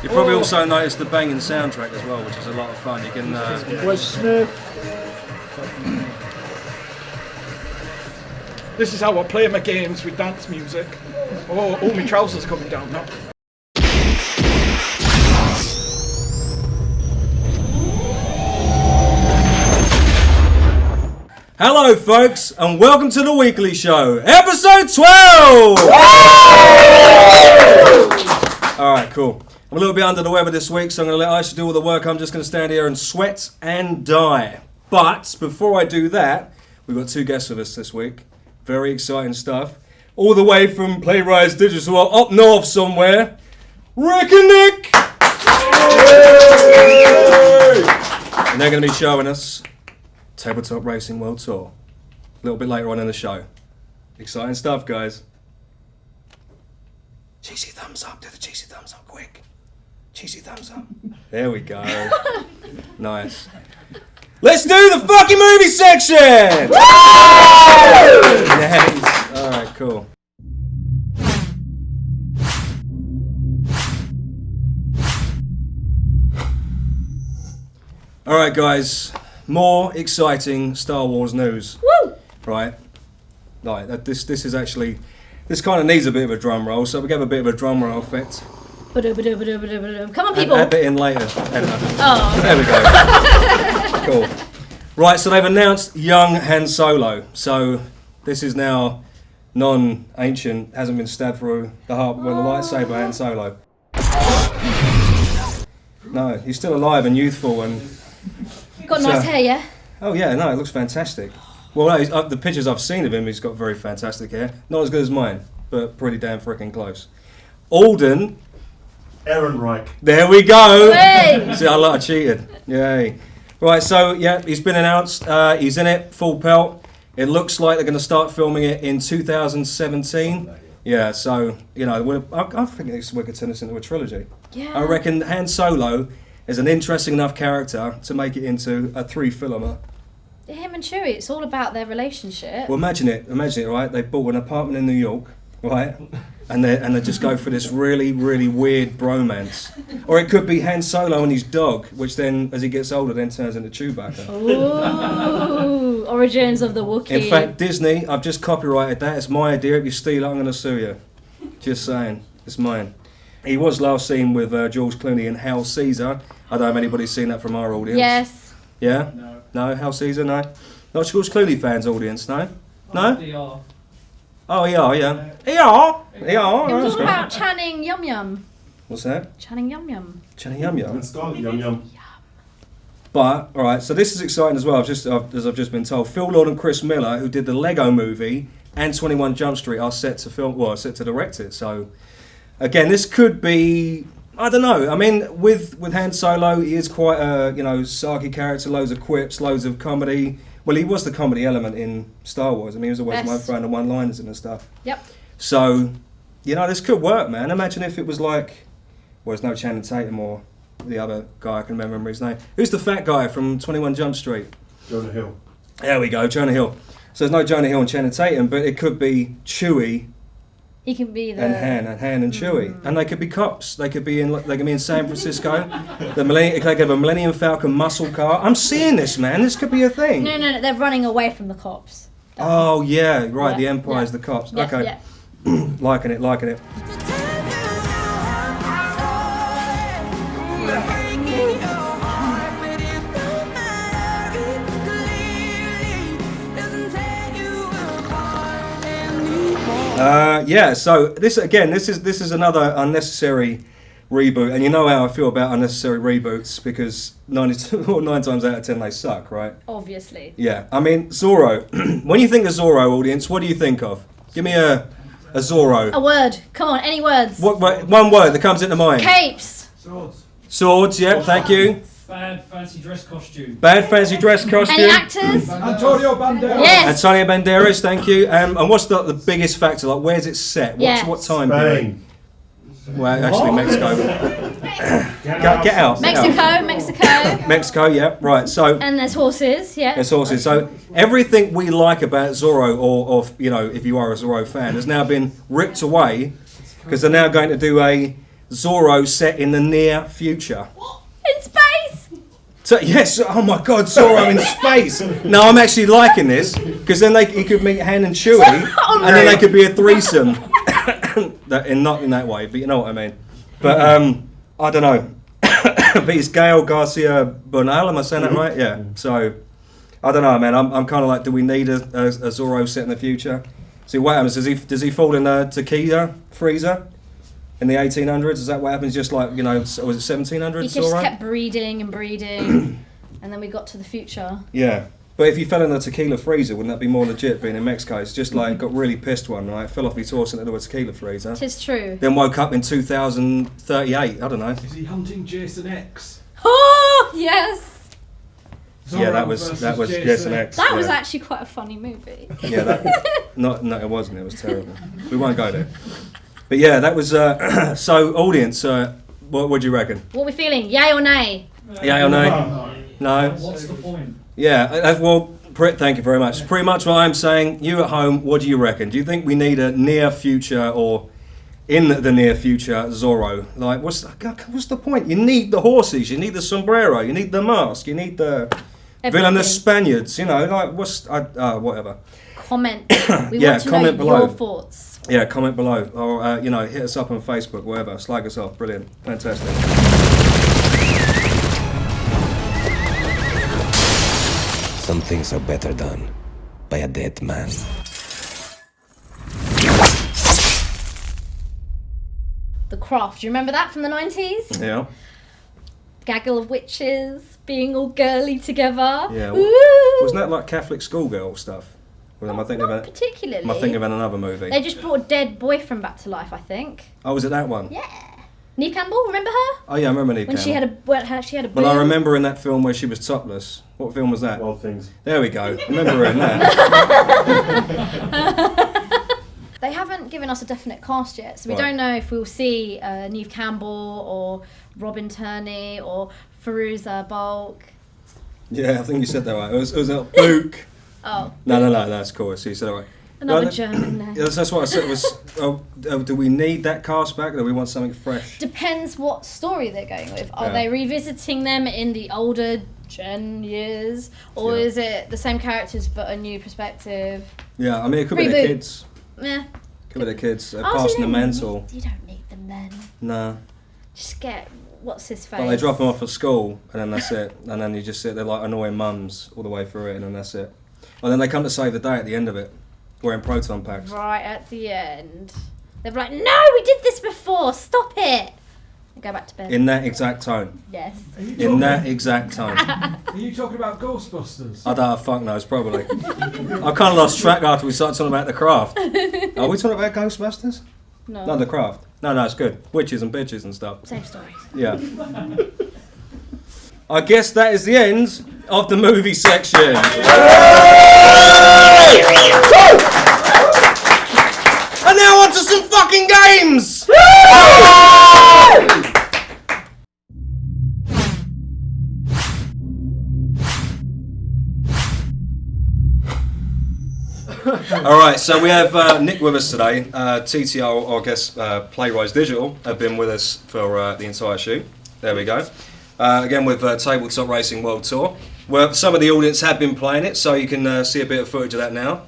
You probably also noticed the banging soundtrack as well, which is a lot of fun. You can. Where's Smith? This is how I play my games with dance music. Oh, all my trousers coming down now. Hello, folks, and welcome to the weekly show, episode 12. All right, cool. I'm a little bit under the weather this week, so I'm going to let Aisha do all the work. I'm just going to stand here and sweat and die. But before I do that, we've got two guests with us this week. Very exciting stuff. All the way from Playrise Digital, up north somewhere, Rick and Nick! And they're going to be showing us Tabletop Racing World Tour. A little bit later on in the show. Exciting stuff, guys. Cheesy thumbs up. Do the cheesy thumbs up quick. Cheesy thumbs up. There we go. Nice. Let's do the fucking movie section! Nice. Alright, cool. Alright, guys. More exciting Star Wars news. Woo! Right. This is actually, this kind of needs a bit of a drum roll, so we give a bit of a drum roll effect. Come on, people. Add that in later. Oh. There we go. Cool. Right, so they've announced young Han Solo. So this is now non-ancient, hasn't been stabbed through the heart with a lightsaber, Han Solo. No, he's still alive and youthful and... Got nice hair, yeah? Oh yeah, no, it looks fantastic. Well, no, the pictures I've seen of him, he's got very fantastic hair. Not as good as mine, but pretty damn freaking close. Alden. Ehrenreich. There we go. Hey! See, I cheated. Yay. Right, so yeah, he's been announced. He's in it, full pelt. It looks like they're going to start filming it in 2017. Yeah, so, you know, I think we could turn this into a trilogy. Yeah. I reckon Han Solo is an interesting enough character to make it into a 3-filmer. Him and Chewie, it's all about their relationship. Well, imagine it, right? They bought an apartment in New York, right? And they just go for this really, really weird bromance. Or it could be Han Solo and his dog, which then, as he gets older, then turns into Chewbacca. Ooh, origins of the Wookiee. In fact, Disney, I've just copyrighted that. It's my idea. If you steal it, I'm going to sue you. Just saying. It's mine. He was last seen with George Clooney in Hail Caesar. I don't know if anybody's seen that from our audience. Yes. Yeah? No, Hail Caesar, no? Not George Clooney fans audience, no? No? They are. Oh, yeah. Yeah. It was all about Channing Yum Yum. What's that? Channing Yum Yum. Channing Yum Yum. And Scarlet Yum Yum. But, alright, so this is exciting as well, as I've just been told. Phil Lord and Chris Miller, who did the Lego movie and 21 Jump Street, are set to direct it. So, again, this could be... I don't know. I mean, with Han Solo, he is quite a, sarky character, loads of quips, loads of comedy. Well, he was the comedy element in Star Wars. I mean, he was always throwing the one-liners and stuff. Yep. So, this could work, man. Imagine if it was like, well, there's no Channing Tatum or the other guy, I can remember his name. Who's the fat guy from 21 Jump Street? Jonah Hill. There we go, Jonah Hill. So there's no Jonah Hill and Channing Tatum, but it could be Chewie. He can be the... And Han and Chewie. And they could be cops. They could be in San Francisco. They could have a Millennium Falcon muscle car. I'm seeing this, man. This could be a thing. No, they're running away from the cops. Oh, yeah, right. Yeah, The Empire's the cops. Yeah, okay. Yeah. Liking it. So this is another unnecessary reboot, and you know how I feel about unnecessary reboots because 9 times out of 10 they suck, right? Obviously. Yeah, I mean Zorro. When you think of Zorro, audience, what do you think of? Give me a Zorro. A word. Come on, any words. What one word that comes into mind? Capes. Swords. Yep, thank you. Bad fancy dress costume. Any actors? Antonio Banderas. Yes. Antonio Banderas, thank you. And what's the biggest factor? Like, where's it set? What time period? Spain. Well, actually, Mexico. Get out. Mexico, yeah, right. So. And there's horses, yeah. There's horses. So everything we like about Zorro, or if you are a Zorro fan, has now been ripped away because they're now going to do a Zorro set in the near future. In space! So, yes, oh my God, Zorro in space. No, I'm actually liking this because then he could meet Han and Chewie, and then they could be a threesome. Not in that way, but you know what I mean. But I don't know. But it's Gael Garcia Bernal, am I saying that right? Yeah. So I don't know, man. I'm kind of like, do we need a Zorro set in the future? See what happens? Does he fall in the tequila freezer in the 1800s? Is that what happens? Just like, you know, was it 1700s? He just kept breeding and breeding, and then we got to the future. Yeah. But if you fell in the tequila freezer, wouldn't that be more legit being in Mexico? It's just like, got really pissed one night, fell off his horse into a tequila freezer. Tis true. Then woke up in 2038, I don't know. Is he hunting Jason X? Oh, yes! Yeah, that was Jason X. That was yeah. actually quite a funny movie. Yeah, no, it wasn't. It was terrible. We won't go there. But yeah, that was, so audience, what do you reckon? What are we feeling? Yay or nay? Yay or nay? No? What's the point? Yeah, well, thank you very much. Pretty much what I'm saying. You at home, what do you reckon? Do you think we need a near future or in the near future Zorro? Like, what's the point? You need the horses, you need the sombrero, you need the mask, you need the villainous Spaniards. You know, like whatever. Comment. We Yeah, want to comment know below. your thoughts. Yeah, comment below or you know, hit us up on Facebook, whatever. Slag us off. Brilliant, fantastic. Some things are better done by a dead man. The Craft. Do you remember that from the 90s? Yeah. Gaggle of witches being all girly together. Yeah. Ooh. Wasn't that like Catholic schoolgirl stuff? Or am I thinking Not about? particularly. Am I thinking about another movie? They just brought a dead boyfriend back to life, I think. Oh, was it that one? Yeah. Neve Campbell, remember her? Oh yeah, I remember Neve When Campbell. she had a Well, I boob. remember in that film where she was topless. What film was that? Wild Things. There we go. I remember her in that. They haven't given us a definite cast yet, so we Right. don't know if we'll see Neve Campbell or Robin Turney or Firuza Balk. Yeah, I think you said that right. It was Book. Oh, No, that's cool. So you said it right. another Well, German name. Yes, that's what I said. Was do we need that cast back, or do we want something fresh? Depends what story they're going with. Are Yeah. they revisiting them in the older gen years, or Yeah. is it the same characters but a new perspective? Yeah, I mean, it could be the Reboot. kids. Meh. Could be the kids Oh, so passing you the don't mantle. You don't need them then. No. Just get what's his face. Well, they drop them off at school, and then that's it. And then you just sit there like annoying mums all the way through it, and then that's it. Well, then they come to save the day at the end of it, wearing proton packs. Right at the end. They're like, no, we did this before. Stop it. And go back to bed. In that exact tone. Yes. In that exact tone. Are you talking about Ghostbusters? I don't know, fuck knows, probably. I kind of lost track after we started talking about The Craft. Are we talking about Ghostbusters? No. No, The Craft. No, it's good. Witches and bitches and stuff. Same story. Yeah. I guess that is the end of the movie section. And now on to some fucking games! Alright, so we have Nick with us today. TTR, or I guess Playrise Digital, have been with us for the entire shoot. There we go. Again with Tabletop Racing World Tour, where some of the audience have been playing it, so you can see a bit of footage of that now.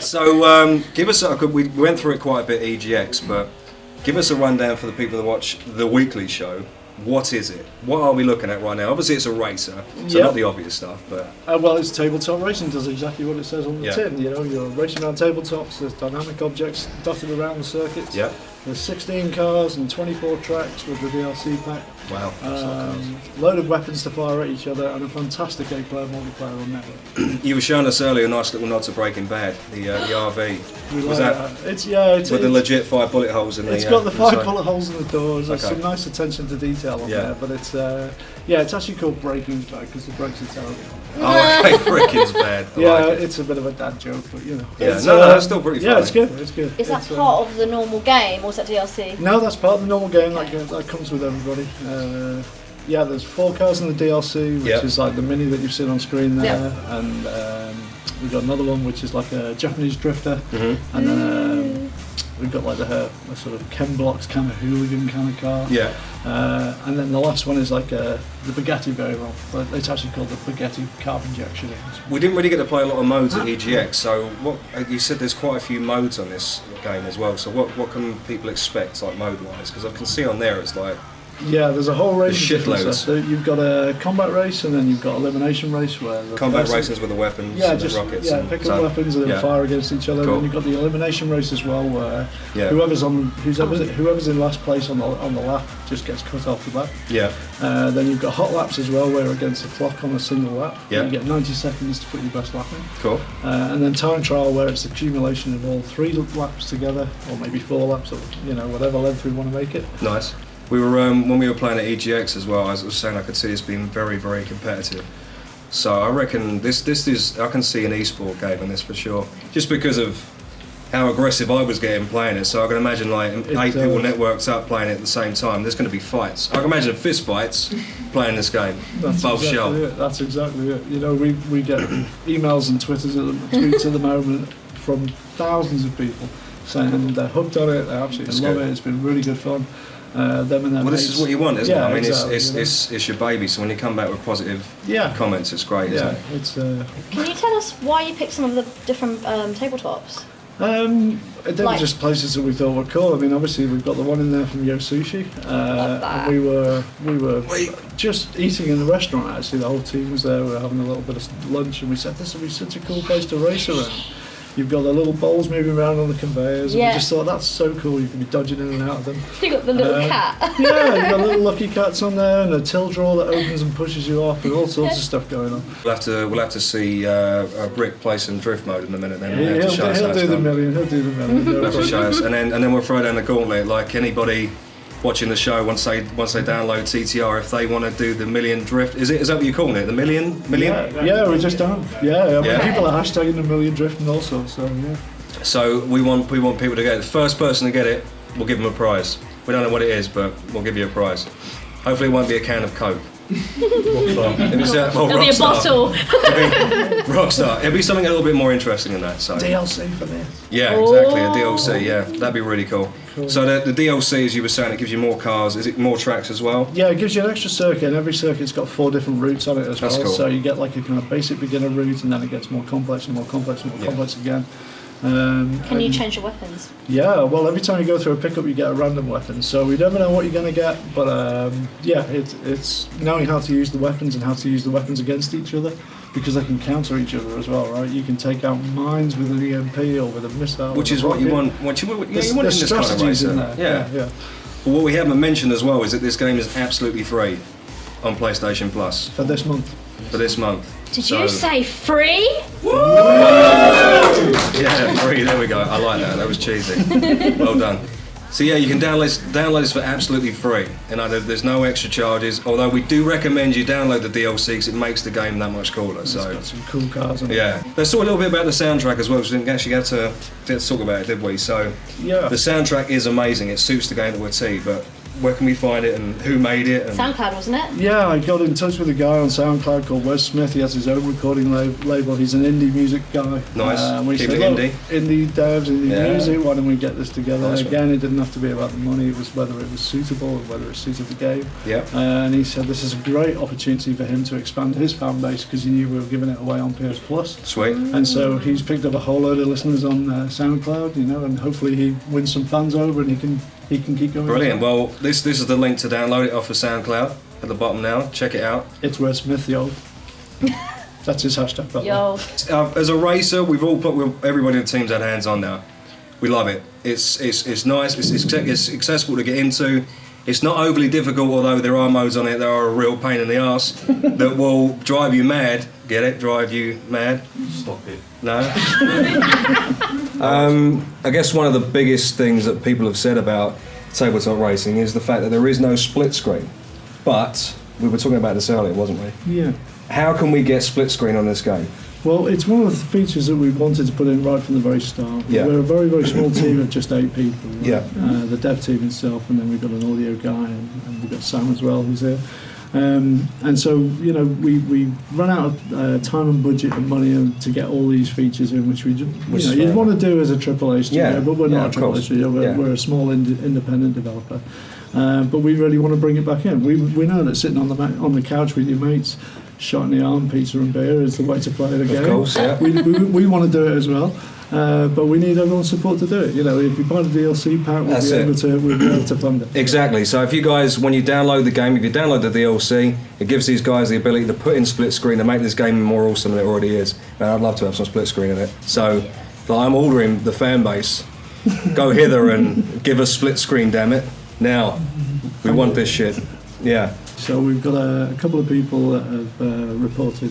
So give us we went through it quite a bit, EGX, but give us a rundown for the people that watch the weekly show. What is it? What are we looking at right now? Obviously it's a racer, so not the obvious stuff, but... well, it's tabletop racing, does exactly what it says on the Yeah. tin. You know, you're racing around tabletops, there's dynamic objects dotted around the circuit. Yeah. There's 16 cars and 24 tracks with the DLC pack. Wow. That's a lot of cars. Load of weapons to fire at each other and a fantastic 8-player multiplayer on network. You were showing us earlier a nice little nod to Breaking Bad, the RV. We Was like that It's with the legit 5 bullet holes in the? It's got the 5 inside? bullet holes in the doors. There's Okay. some nice attention to detail on Yeah. there, but it's actually called Breaking Bad because the brakes are terrible. Oh, okay, freaking's bad. I Yeah, like it. it's a bit of a dad joke, but you know. Yeah, It's, no, that's still pretty funny. Yeah, it's good. It's good. Is that It's, part of the normal game, or is that DLC? No, that's part of the normal game. That comes with everybody. Yeah, there's 4 cars in the DLC, which Yep. is like the mini that you've seen on screen there, Yep. and we've got another one which is like a Japanese drifter, Mhm. and then we've got like a sort of Ken Block's kind of hooligan kind of car. Yeah. And then the last one is like the Bugatti variable, but it's actually called the Bugatti carb injection. We didn't really get to play a lot of modes at EGX, so what you said there's quite a few modes on this game as well. So what can people expect, like mode-wise? Because I can see on there it's like Yeah, there's a whole range of different shitloads. stuff. You've got a combat race, and then you've got elimination race where the combat person- races with the weapons Yeah, and just the rockets. yeah, and pick so- up weapons and then yeah. fire against each other. Cool. And you've got the elimination race as well, where Yeah. whoever's in last place on the lap just gets cut off the bat. Yeah. Then you've got hot laps as well, where against the clock on a single lap, Yeah. you get 90 seconds to put your best lap in. Cool. And then time trial, where it's accumulation of all 3 laps together, or maybe 4 laps, or whatever length we want to make it. Nice. We were when we were playing at EGX as well. I was saying I could see this being very, very competitive. So I reckon this is I can see an esport game in this for sure, just because of how aggressive I was getting playing it. So I can imagine like 8 people networked up playing it at the same time. There's going to be fights. I can imagine fist fights playing this game. That's Both exactly shell. it. That's exactly it. We get emails and tweets at the moment from thousands of people saying they're hooked on it, they absolutely That's love good. it, it's been really good fun. Them and their Well, this mates. is what you want, isn't it? I mean, exactly, it's your baby. So when you come back with positive yeah, comments, it's great, isn't yeah, it? it's Can you tell us why you picked some of the different tabletops? they were just places that we thought were cool. I mean, obviously we've got the one in there from Yo Sushi, Love that. and we were just eating in the restaurant. Actually, the whole team was there. We were having a little bit of lunch, and we said this would be such a cool place to race around. You've got the little bowls moving around on the conveyors, and Yeah. we just thought that's so cool. You can be dodging in and out of them. You got the little cat. Yeah, you've got little lucky cats on there, and a till drawer that opens and pushes you off, and all sorts of stuff going on. We'll have to see Brick play some drift mode in a minute. Then He'll, have to show us how he'll it's do the done. million. He'll do the million. No Have to problem. show us, and then we'll throw down the gauntlet. Like anybody watching the show, once they download TTR, if they want to do the million drift, is that what you're calling it? The million? Yeah, we just don't. Yeah, I mean, Yeah. people are hashtagging the million drift and all sorts. So yeah. So we want people to get it. The first person to get it, we'll give them a prize. We don't know what it is, but we'll give you a prize. Hopefully, it won't be a can of Coke. If it's, well, There'll be a Rockstar. bottle. Rockstar. It'll be something a little bit more interesting than that. So. DLC for this. Yeah, exactly. A Oh. DLC. Yeah, that'd be really cool. So the DLC, as you were saying, it gives you more cars. Is it more tracks as well? Yeah, it gives you an extra circuit, and every circuit's got 4 different routes on it as That's well. cool. So you get like a kind of basic beginner route, and then it gets more complex and more complex and more Yeah. complex again. Can you and- change your weapons? Yeah, well, every time you go through a pickup, you get a random weapon. So we never know what you're going to get, but yeah, it's knowing how to use the weapons and how to use the weapons against each other, because they can counter each other as well, right? You can take out mines with an EMP or with a missile. Which with is a what you rocket. want. You want in There's this kind of strategies racer. in there. Yeah. Yeah. But what we haven't mentioned as well is that this game is absolutely free on PlayStation Plus For this month. for this month. Did you say free? Yeah, free. There we go. I like that. That was cheesy. Well done. So yeah, you can download this for absolutely free. You know, there's no extra charges. Although we do recommend you download the DLC because it makes the game that much cooler. It's So got some cool cars on it. yeah, let's talk a little bit about the soundtrack as well. Because we didn't actually get to talk about it, did we? So Yeah. the soundtrack is amazing. It suits the game to a T. But where can we find it and who made it? And SoundCloud, wasn't it? Yeah, I got in touch with a guy on SoundCloud called Wes Smith. He has his own recording label. He's an indie music guy. Nice. We Keep said, it "Look, indie." indie devs, indie Yeah. music. Why don't we get this together? Nice Again, it didn't have to be about the money. It was whether it was suitable and whether it suited the game. yeah. And he said this is a great opportunity for him to expand his fan base because he knew we were giving it away on PS Plus. Sweet. And so he's picked up a whole load of listeners on SoundCloud, and hopefully he wins some fans over and he can keep going. Brilliant. Well, this is the link to download it off of SoundCloud at the bottom now. Check it out. It's Wes Smith, yo. That's his hashtag. by the way. Yo. As a racer, we've all everybody in the team's had hands on now. We love it. It's nice. It's accessible to get into. It's not overly difficult, although there are modes on it that are a real pain in the arse that will drive you mad. Get it? Drive you mad? Stop it. No. I guess one of the biggest things that people have said about tabletop racing is the fact that there is no split screen. But we were talking about this earlier, wasn't we? Yeah. How can we get split screen on this game? Well, it's one of the features that we wanted to put in right from the very start. Yeah. We're a very, very small team of just 8 people. Yeah. The dev team itself, and then we've got an audio guy, and we've got Sam as well, who's here. And so, you know, we run out of time and budget and money to get all these features in, which we you'd want to do as a AAA studio, but we're not a AAA studio. We're a small independent developer. But we really want to bring it back in. We know that sitting on the couch with your mates, shot in the arm, pizza and beer is the way to play the game. Of course, yeah. We want to do it as well, but we need everyone's support to do it. You know, if you buy the DLC pack, we'll be able to fund it. Exactly. So if you guys, when you download the game, if you download the DLC, it gives these guys the ability to put in split screen and make this game more awesome than it already is. And I'd love to have some split screen in it. So I'm ordering the fan base. Go hither and give us split screen, damn it. Now, we want this shit. Yeah. So we've got a couple of people that have reported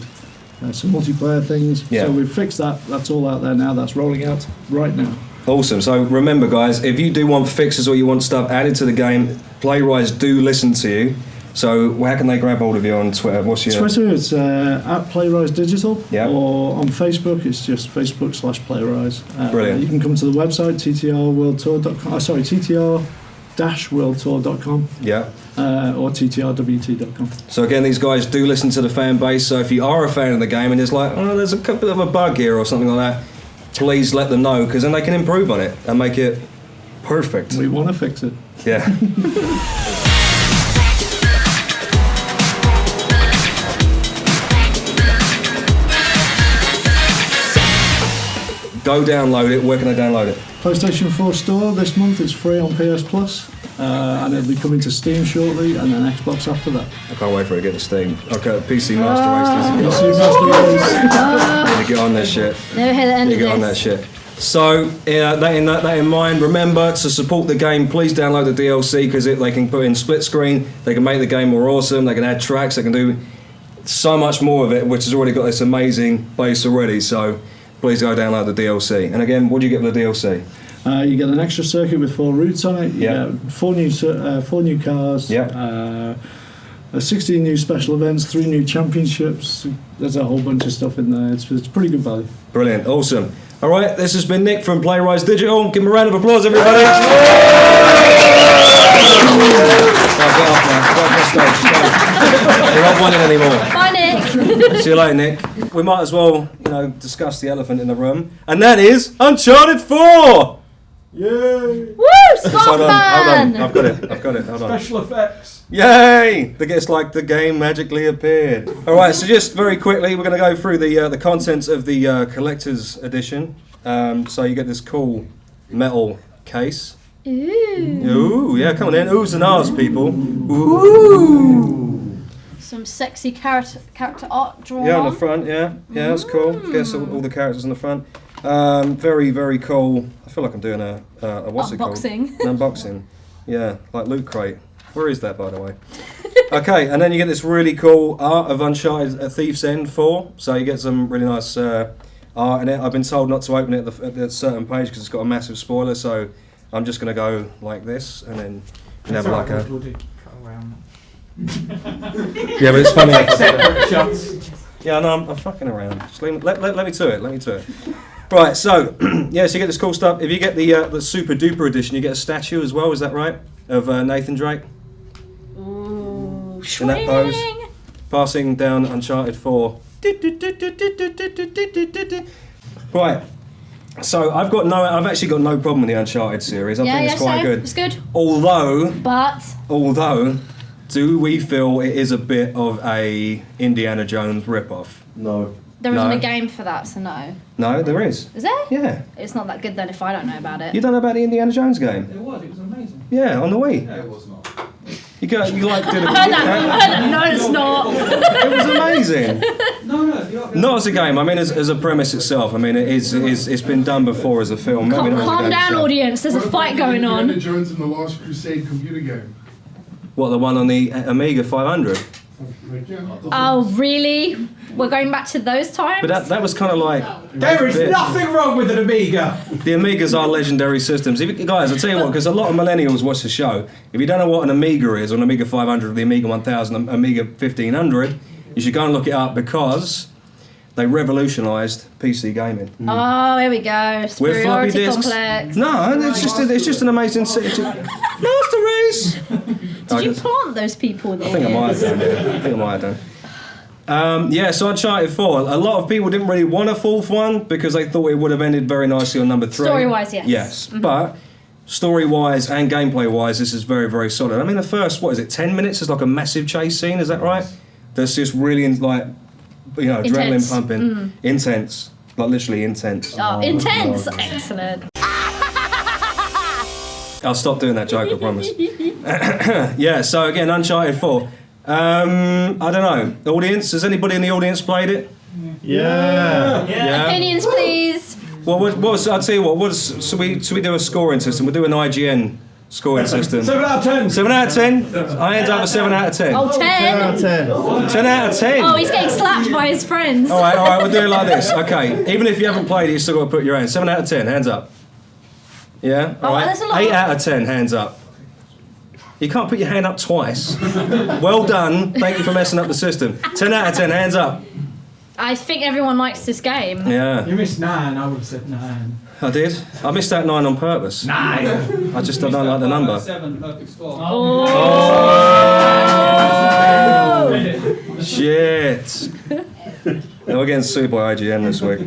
some multiplayer things. Yeah. So we've fixed that. That's all out there now. That's rolling out right now. Awesome. So remember, guys, if you do want fixes or you want stuff added to the game, Playrise do listen to you. So how can they grab hold of you on Twitter? What's your Twitter? It's at Playrise Digital. Yeah. Or on Facebook, it's just Facebook/Playrise. Brilliant. You can come to the website ttrworldtour.com. Sorry, TTR-worldtour.com. Yeah. Or ttrwt.com. So again, these guys do listen to the fan base. So if you are a fan of the game and it's like, oh, there's a couple of a bug here or something like that, please let them know, because then they can improve on it and make it perfect. We want to fix it. Yeah. Go download it. Where can I download it? PlayStation 4 Store this month. It's free on PS Plus, and it'll be coming to Steam shortly, and then Xbox after that. I can't wait for it to get to Steam. Okay, PC Master Race. PC Master Race. Need to get on that shit. Never hear the end Need of to get on that this. shit. So, that in mind, remember to support the game. Please download the DLC, because they can put in split screen. They can make the game more awesome. They can add tracks. They can do so much more of it, which has already got this amazing base already. So, please go download the DLC. And again, what do you get with the DLC? You get an extra circuit with 4 routes on it. You Yeah. get 4 new cars. Yeah. 16 new special events, 3 new championships. There's a whole bunch of stuff in there. It's pretty good value. Brilliant, awesome. All right, this has been Nick from Playrise Digital. Give him a round of applause, everybody. Right, get off now. Get off the stage. You're not wanting anymore. Bye, Nick. See you later, Nick. We might as well, discuss the elephant in the room, and that is Uncharted 4. Yay! Woo! Hold on. Scotsman! I've got it. Hold on. Special effects. Yay! It's like the game magically appeared. All right, so just very quickly, we're going to go through the contents of the collector's edition. So you get this cool metal case. Ooh. Ooh, yeah, come on in. Oohs and ahs, people. Ooh. Some sexy character art drawn. Yeah, on the front, yeah. Yeah, that's cool. Guess all the characters on the front. Very, very cool. I feel like I'm doing a what's it called? Unboxing. An unboxing. Yeah, like Loot Crate. Where is that, by the way? Okay, and then you get this really cool art of Uncharted A Thief's End 4. So you get some really nice art in it. I've been told not to open it at a certain page because it's got a massive spoiler, so I'm just going to go like this, and then you can have like a... Yeah, but it's funny. Separate shots. Yeah, no, I'm fucking around. Just let me to it. Right, so yeah, so you get this cool stuff. If you get the super duper edition, you get a statue as well. Is that right? Of Nathan Drake Ooh. in that pose, Swing. passing down Uncharted 4. Right. So I've actually got no problem with the Uncharted series. I think it's quite good. It's good. Although, But do we feel it is a bit of a Indiana Jones rip-off? No. there isn't No. a game for that, so no. No, there is. Is there? Yeah. It's not that good then if I don't know about it. You don't know about the Indiana Jones game? It was amazing. Yeah, on the Wii. No, it was not. You did a I heard that. No, it's not. It was amazing. No. Not as a game. I mean, as a premise itself. I mean, it's been done before as a film. Maybe not as a Calm game down, itself. audience. There's a fight going on. Indiana Jones and the Last Crusade computer game. What, the one on the Amiga 500? Oh, really? We're going back to those times? But that was kind of like... There is nothing wrong with an Amiga. The Amigas are legendary systems. Guys, I'll tell you what, because a lot of millennials watch the show. If you don't know what an Amiga is, or an Amiga 500, or the Amiga 1000, Amiga 1500, you should go and look it up because they revolutionised PC gaming. Oh, here we go. With floppy Superiority disks. complex. No, it's just an amazing... Master Race! Did you plant those people there? I think I might have done. Yeah, so Uncharted 4. A lot of people didn't really want a fourth one because they thought it would have ended very nicely on number 3. Story-wise, yes. Yes, but story-wise and gameplay-wise, this is very, very solid. I mean, the first, 10 minutes is like a massive chase scene, is that right? That's just really, adrenaline Intense. pumping. Intense. Like, literally intense. Oh, intense. Excellent. I'll stop doing that joke, I promise. Yeah, so again, Uncharted 4. I don't know. Audience, has anybody in the audience played it? Yeah. Opinions, please. Well, I'll tell you what. Should we do a scoring system? We'll do an IGN scoring system. 7 out of 10. 7 out of 10. I end up with 7 out of 10. Oh, 10. 10 out of 10. Oh, he's getting slapped by his friends. All right. We'll do it like this. Okay. Even if you haven't played it, you still got to put your hand. 7 out of 10. Hands up. Yeah. All right. That's a lot. 8 out of 10. Hands up. You can't put your hand up twice. Well done. Thank you for messing up the system. 10 out of 10. Hands up. I think everyone likes this game. Yeah. You missed 9. I would have said 9. I did. I missed that 9 on purpose. 9. I just don't like the number. 7. Perfect score. Oh. Shit. We're getting sued by IGN this week.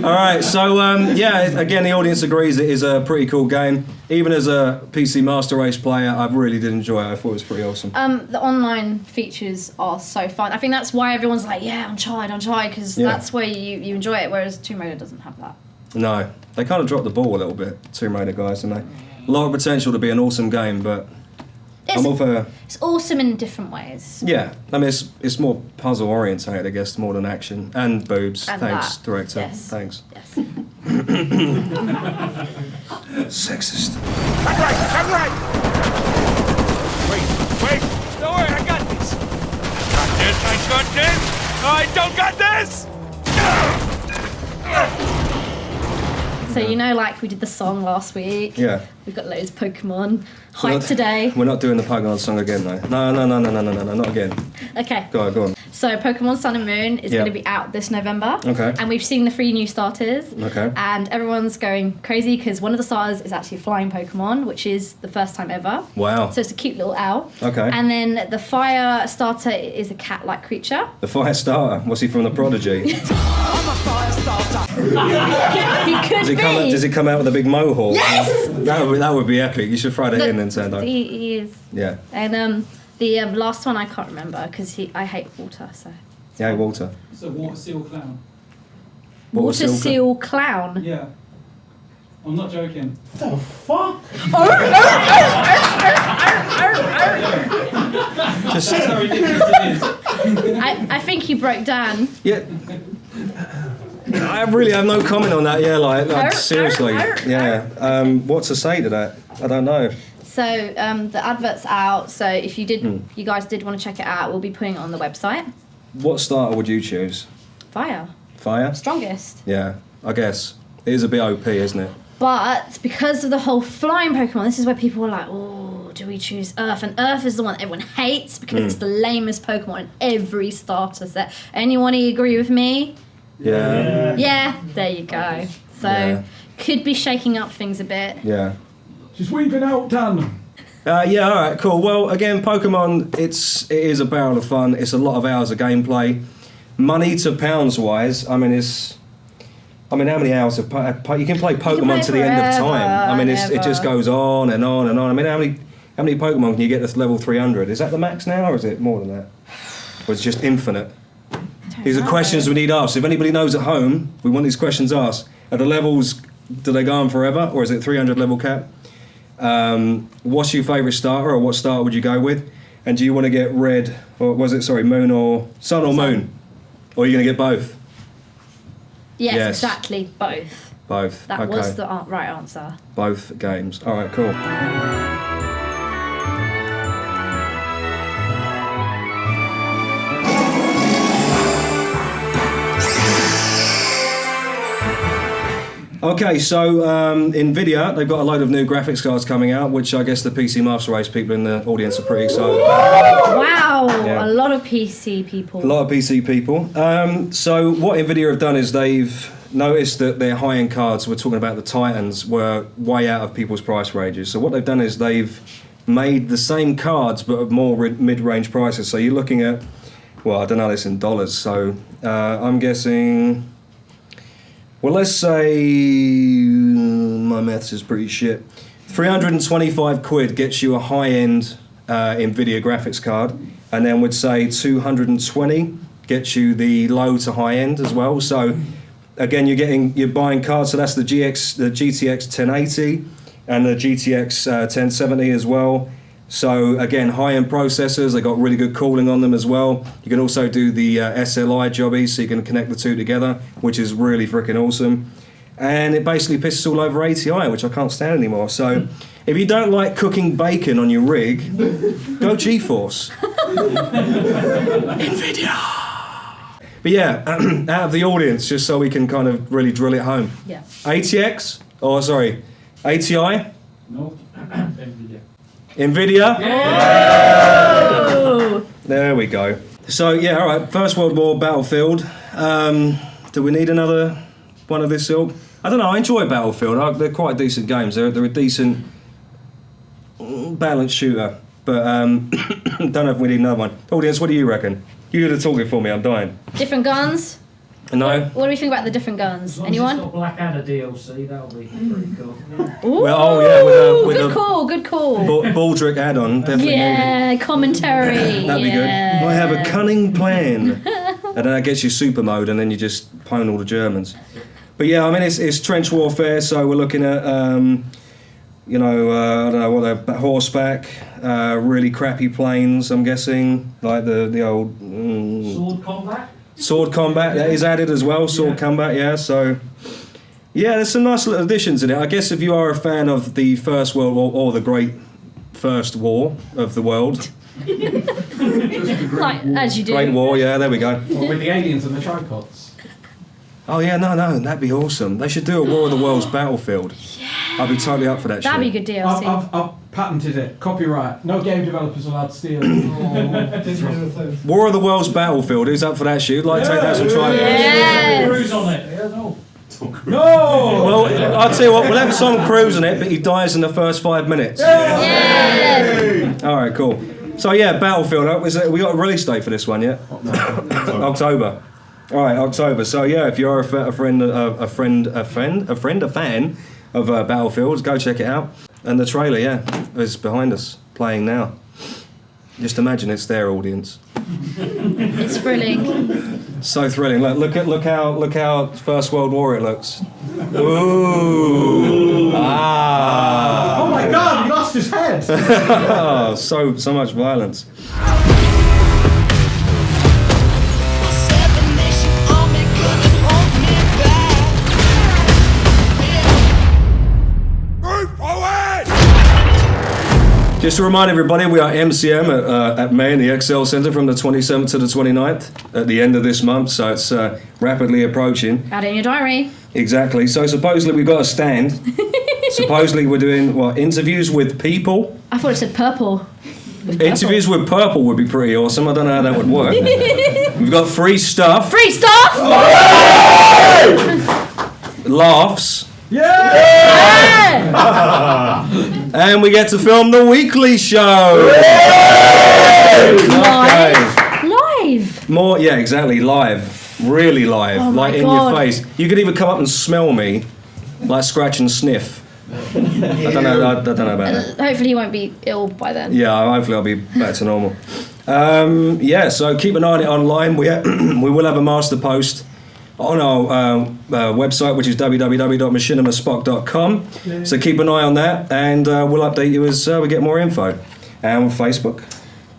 All right, so again, the audience agrees it is a pretty cool game. Even as a PC Master Race player, I really did enjoy it. I thought it was pretty awesome. The online features are so fun. I think that's why everyone's like, yeah, Uncharted, because that's where you enjoy it, whereas Tomb Raider doesn't have that. No, they kind of dropped the ball a little bit, Tomb Raider guys, didn't they? A lot of potential to be an awesome game, but I'm all for... It's awesome in different ways. Yeah, I mean, it's more puzzle orientated, I guess, more than action. And boobs. And Thanks, that. director. Yes. Thanks. Yes. Sexist. Turn right! Wait! Don't worry, I got this! I got this! I don't got this! So like we did the song last week. Yeah. We've got loads of Pokemon. Hype today. We're not doing the Pokémon song again, though. No, not again. Okay. Go on. So Pokémon Sun and Moon is going to be out this November. Okay. And we've seen the 3 new starters. Okay. And everyone's going crazy because one of the starters is actually a flying Pokemon, which is the first time ever. Wow. So it's a cute little owl. Okay. And then the fire starter is a cat-like creature. The fire starter. Was he from the Prodigy? He could be. Does he come out with a big mohawk? Yes! That would be epic. You should throw that in, Nintendo. He is. Yeah. And the last one I can't remember because I hate water. So. Yeah, Walter. It's a water seal clown. Water seal clown. Yeah. I'm not joking. The fuck? Just That's how ridiculous it is. I think you broke down. yeah. I really have no comment on that. Yeah, like seriously. Yeah. What to say to that? I don't know. So the advert's out. So if you guys did want to check it out, we'll be putting it on the website. What starter would you choose? Fire. Fire? Strongest. Yeah, I guess. It is a bit OP, isn't it? But because of the whole flying Pokemon, this is where people are like, oh, do we choose Earth? And Earth is the one that everyone hates because it's the lamest Pokemon in every starter set. Anyone agree with me? Yeah. Yeah, there you go. So could be shaking up things a bit. Yeah. She's weeping out, Dan. Yeah, all right, cool. Well, again, Pokemon, it is a barrel of fun. It's a lot of hours of gameplay. Money to pounds wise, I mean, how many hours of you can play Pokemon to the end of time. I mean, it just goes on and on and on. I mean, how many Pokemon can you get to level 300? Is that the max now, or is it more than that? Or is it just infinite? These are questions we need asked. If anybody knows at home, we want these questions asked. Are the levels, do they go on forever, or is it 300 level cap? What's your favourite starter, or what starter would you go with? And do you want to get red, or was it, sorry, moon or sun or moon? Or are you going to get both? Yes, exactly, both. Both. That okay. was the right answer. Both games. All right, cool. Okay, so NVIDIA, they've got a load of new graphics cards coming out, which I guess the PC Master Race people in the audience are pretty excited about. Wow, Yeah. a lot of PC people. A lot of PC people. So what NVIDIA have done is they've noticed that their high-end cards, we're talking about the Titans, were way out of people's price ranges. So what they've done is they've made the same cards but at more mid-range prices. So you're looking at, well, I don't know this in dollars, so I'm guessing... Well, let's say my maths is pretty shit. 325 quid gets you a high-end NVIDIA graphics card, and then would say 220 gets you the low to high-end as well. So again, you're buying cards. So that's the GTX 1080 and the GTX 1070 as well. So again, high-end processors. They got really good cooling on them as well. You can also do the SLI jobbies, so you can connect the two together, which is really freaking awesome. And it basically pisses all over ATI, which I can't stand anymore. So if you don't like cooking bacon on your rig, go GeForce. NVIDIA. But yeah, out of the audience, just so we can kind of really drill it home. Yeah. ATI? No. NVIDIA. NVIDIA? Oh! There we go. So yeah, all right. First World War Battlefield. Do we need another one of this ilk? I don't know. I enjoy Battlefield. They're quite decent games. They're a decent balanced shooter. But don't know if we need another one. Audience, what do you reckon? You do the talking for me. I'm dying. Different guns? No. What do we think about the different guns? Anyone? It's got Blackadder DLC, that'll be pretty cool. Ooh, Well, oh yeah, with good a call, good call. Baldric add-on, definitely. Yeah, commentary. That'd be good. I have a cunning plan. And then that gets you super mode, and then you just pwn all the Germans. But yeah, I mean, it's trench warfare, so we're looking at, I don't know, what they're, horseback, really crappy planes, I'm guessing, like the old... Sword combat? Sword combat, that is added as well, sword combat, yeah, so... Yeah, there's some nice little additions in it. I guess if you are a fan of the First World War, or the Great First War of the world... Like, as you do. Great War, yeah, there we go. What, with the aliens and the tripods? Oh yeah, no, that'd be awesome. They should do a War of the Worlds Battlefield. Yeah. I'd be totally up for that That'd shit. be good DLC. I've patented it. Copyright. No game developers allowed to steal it. War of the Worlds Battlefield, who's up for that shit? Like, take that some try. Yes. Cruise on it. Yeah, no. No! Well, I'll tell you what, we'll have Tom Cruise in it, but he dies in the first 5 minutes. Yes. Alright, cool. So yeah, Battlefield, we got a release date for this one yet? October. Alright, October. So yeah, if you're a fan of Battlefield, go check it out. And the trailer, yeah, is behind us, playing now. Just imagine it's their audience. It's thrilling. So thrilling. Look how First World War it looks. Ooh. Ah. Oh my god, he lost his head! Oh, so much violence. Just to remind everybody, we are MCM at May in the Excel Centre from the 27th to the 29th at the end of this month, so it's rapidly approaching. Add it in your diary. Exactly. So supposedly we've got a stand. Supposedly we're doing, interviews with people? I thought it said purple. Interviews with purple would be pretty awesome. I don't know how that would work. We've got free stuff. Free stuff! Laughs. Yeah! And we get to film the weekly show. Live. Live. More, yeah, exactly, live. Really live. Oh my like in God. your face. You could even come up and smell me, like scratch and sniff. I don't know about that. Hopefully he won't be ill by then. Yeah, hopefully I'll be back to normal. Yeah, so keep an eye on it online. We will have a master post on our website, which is www.machinimaspock.com. So keep an eye on that, and we'll update you as we get more info. And Facebook.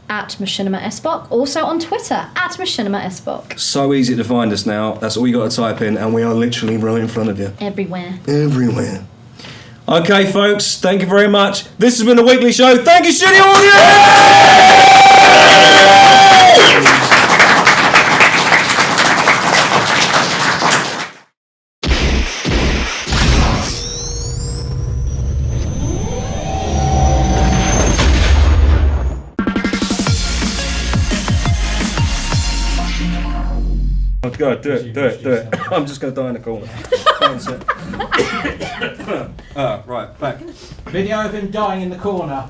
at Machinima SBOC. Also on Twitter at Machinima SBOC. So easy to find us now. That's all you got to type in, and we are literally right in front of you. Everywhere. Everywhere. Okay, folks, thank you very much. This has been the weekly show. Thank you, studio audience! Oh, God, do it. I'm just going to die in the corner. Right, back. Video of him dying in the corner.